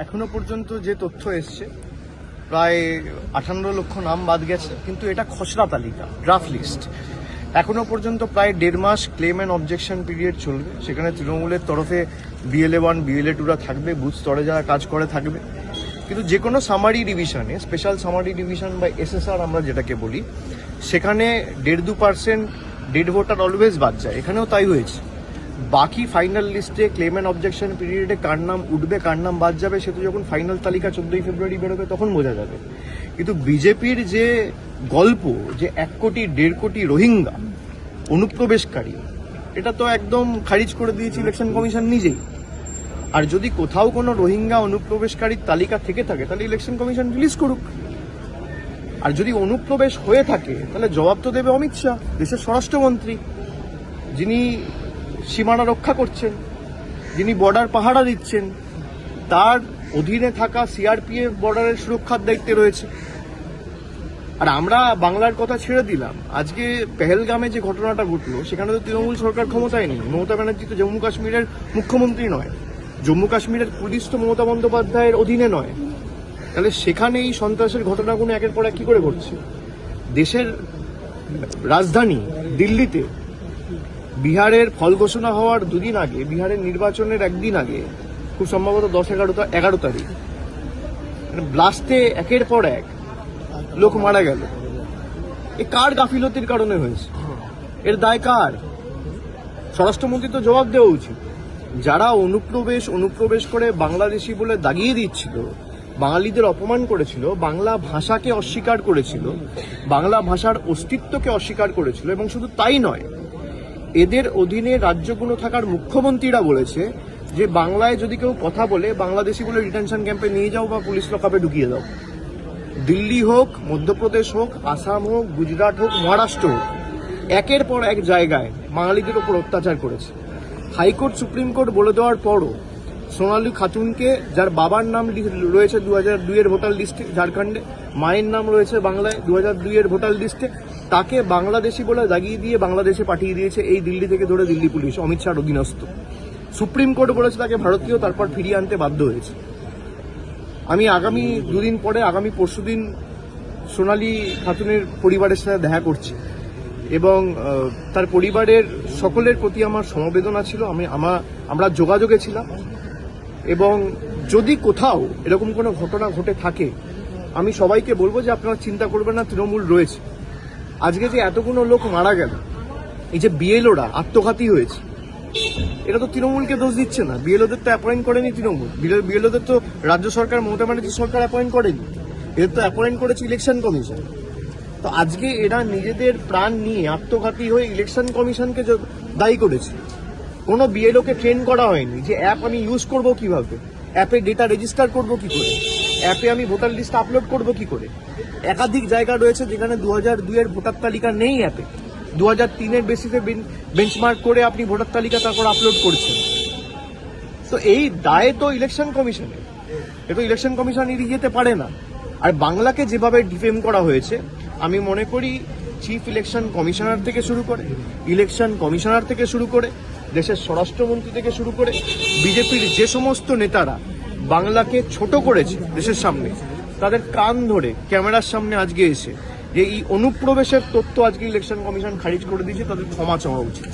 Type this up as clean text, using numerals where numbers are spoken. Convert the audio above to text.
এখনো পর্যন্ত যে তথ্য এসছে প্রায় 58 লক্ষ নাম বাদ গেছে, কিন্তু এটা খসড়া তালিকা, ড্রাফট লিস্ট। এখনো পর্যন্ত প্রায় 1.5 মাস ক্লেম অ্যান্ড অবজেকশন পিরিয়ড চলবে। সেখানে তৃণমূলের তরফে BLA1 BLA2রা থাকবে, বুথ স্তরে যারা কাজ করে থাকবে। কিন্তু যে কোনো সামারি ডিভিশনে, স্পেশাল সামারি ডিভিশন বা SSR আমরা যেটাকে বলি, সেখানে 1.5-2% ডেড ভোটার অলওয়েজ বাদ যায়। এখানেও তাই হয়েছে। বাকি ফাইনাল লিস্টে ক্লেম অ্যান্ড অবজেকশন পিরিয়ডে কার নাম উঠবে কার নাম বাদ যাবে সে তো যখন ফাইনাল তালিকা 14ই ফেব্রুয়ারি বেরোবে তখন বোঝা যাবে। কিন্তু বিজেপির যে গল্প যে 1 কোটি 1.5 কোটি রোহিঙ্গা অনুপ্রবেশকারী, এটা তো একদম খারিজ করে দিয়েছে ইলেকশন কমিশন নিজেই। আর যদি কোথাও কোনো রোহিঙ্গা অনুপ্রবেশকারীর তালিকা থেকে থাকে তাহলে ইলেকশন কমিশন রিলিজ করুক। আর যদি অনুপ্রবেশ হয়ে থাকে তাহলে জবাব তো দেবে অমিত শাহ, দেশের স্বরাষ্ট্রমন্ত্রী, যিনি সীমানা রক্ষা করছেন, যিনি বর্ডার পাহারা দিচ্ছেন। তার অধীনে থাকা CRPF বর্ডারের সুরক্ষার দায়িত্বে রয়েছে। আর আমরা বাংলার কথা ছেড়ে দিলাম, আজকে পেহেলগামে যে ঘটনাটা ঘটলো সেখানে তো তৃণমূল সরকার ক্ষমতায় নেই। মমতা ব্যানার্জি তো জম্মু কাশ্মীরের মুখ্যমন্ত্রী নয়, জম্মু কাশ্মীরের পুলিশ তো মমতা বন্দ্যোপাধ্যায়ের অধীনে নয়। তাহলে সেখানে এই সন্ত্রাসের ঘটনাগুলো একের পর এক কি করে ঘটছে? দেশের রাজধানী দিল্লিতে বিহারের ফল ঘোষণা হওয়ার দুদিন আগে, বিহারের নির্বাচনের একদিন আগে, খুব সম্ভবত 11 তারিখ, ব্লাস্টে একের পর এক লোক মারা গেল। এ কার গাফিলতির কারণে হয়েছে? এর দায় কার? স্বরাষ্ট্রমন্ত্রী তো জবাব দেওয়া উচিত। যারা অনুপ্রবেশ করে বাংলাদেশি বলে দাগিয়ে দিচ্ছিল, বাঙালিদের অপমান করেছিল, বাংলা ভাষাকে অস্বীকার করেছিল, বাংলা ভাষার অস্তিত্বকে অস্বীকার করেছিল, এবং শুধু তাই নয়, এদের অধীনে রাজ্যগুলো থাকার মুখ্যমন্ত্রীরা বলেছে যে বাংলায় যদি কেউ কথা বলে বাংলাদেশি বলে ডিটেনশন ক্যাম্পে নিয়ে যাও বা পুলিশ লকআপে ঢুকিয়ে দাও। দিল্লি হোক, মধ্যপ্রদেশ হোক, আসাম হোক, গুজরাট হোক, মহারাষ্ট্র হোক, একের পর এক জায়গায় বাঙালিদের ওপর অত্যাচার করেছে। হাইকোর্ট সুপ্রিম কোর্ট বলে দেওয়ার পরও সোনালী খাতুনকে, যার বাবার নাম রয়েছে 2002-এর ভোটার লিস্টে ঝাড়খণ্ডে, মায়ের নাম রয়েছে বাংলায় 2002-এর ভোটার লিস্টে, তাকে বাংলাদেশি বলে দাগিয়ে দিয়ে বাংলাদেশে পাঠিয়ে দিয়েছে এই দিল্লি থেকে ধরে দিল্লি পুলিশ, অমিত শাহর অধীনস্থ। সুপ্রিম কোর্ট বলেছে তাকে ভারতীয়, তারপর ফিরিয়ে আনতে বাধ্য হয়েছে। আমি আগামী দুদিন পরে, আগামী পরশুদিন সোনালী খাতুনের পরিবারের সাথে দেখা করছি, এবং তার পরিবারের সকলের প্রতি আমার সমবেদনা ছিল। আমরা যোগাযোগে ছিলাম, এবং যদি কোথাও এরকম কোনো ঘটনা ঘটে থাকে আমি সবাইকে বলবো যে আপনারা চিন্তা করবেন না, তৃণমূল রয়েছে। আজকে যে এতগুলো লোক মারা গেল, এই যে BLOরা আত্মঘাতী হয়েছে, এটা তো তৃণমূলকে দোষ দিচ্ছে না। BLOদের তো অ্যাপয়েন্ট করেনি তৃণমূল, BLOদের তো রাজ্য সরকার, মমতা ব্যানার্জি সরকার অ্যাপয়েন্ট করেনি, এদের তো অ্যাপয়েন্ট করেছে ইলেকশন কমিশন। তো আজকে এরা নিজেদের প্রাণ নিয়ে আত্মঘাতী হয়ে ইলেকশন কমিশনকে দায়ী করেছে। কোনো BLOকে ট্রেন করা হয়নি যে অ্যাপ আমি ইউজ করব কিভাবে, অ্যাপে ডেটা রেজিস্টার করব কি করে, অ্যাপে আমি ভোটার লিস্ট আপলোড করব কি করে। একাধিক জায়গা রয়েছে যেখানে 2002-এর ভোটার তালিকা নেই অ্যাপে, 2003-এর বেসিসে বেঞ্চমার্ক করে আপনি ভোটার তালিকা তারপর আপলোড করছেন। তো এই দায় তো ইলেকশন কমিশনের, এ তো ইলেকশন কমিশন এড়িয়ে যেতে পারে না। আর বাংলাকে যেভাবে ডিফেম করা হয়েছে, আমি মনে করি চিফ ইলেকশন কমিশনার থেকে শুরু করে, ইলেকশন কমিশনার থেকে শুরু করে, দেশের স্বরাষ্ট্রমন্ত্রী থেকে শুরু করে, বিজেপির যে সমস্ত নেতারা বাংলাকে ছোট করেছে দেশের সামনে, তাদের কান ধরে ক্যামেরার সামনে আজকে এসে যে এই অনুপ্রবেশের তথ্য আজকে ইলেকশন কমিশন খারিজ করে দিয়েছে, তাদের ক্ষমা চাওয়া উচিত।